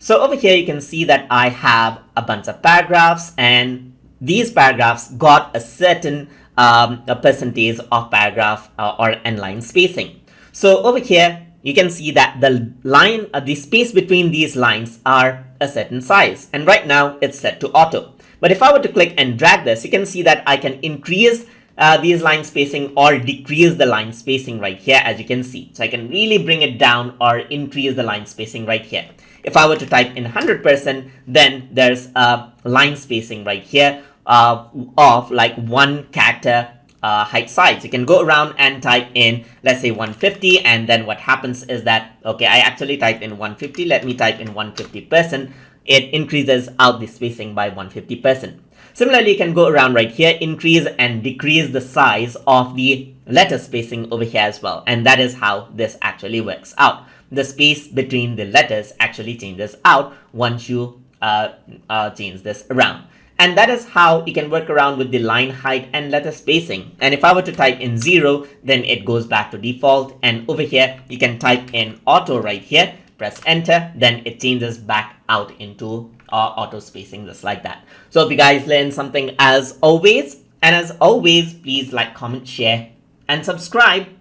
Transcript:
So over here, you can see that I have a bunch of paragraphs, and these paragraphs got a certain a percentage of paragraph or end line spacing. So over here, you can see that the space between these lines are a certain size. And right now it's set to auto. But if I were to click and drag this, you can see that I can increase these line spacing or decrease the line spacing right here, as you can see. So I can really bring it down or increase the line spacing right here. If I were to type in 100%, then there's a line spacing right here of like 1 character height size. You can go around and type in, let's say 150, and then what happens is that, okay, I actually typed in 150. Let me type in 150%. It increases out the spacing by 150%. Similarly, you can go around right here, increase and decrease the size of the letter spacing over here as well. And that is how this actually works out. The space between the letters actually changes out once you change this around. And that is how you can work around with the line height and letter spacing. And if I were to type in 0, then it goes back to default. And over here, you can type in auto right here, press enter, then it changes back out into auto spacing just like that. So if you guys learned something as always, and as always, please like, comment, share, and subscribe.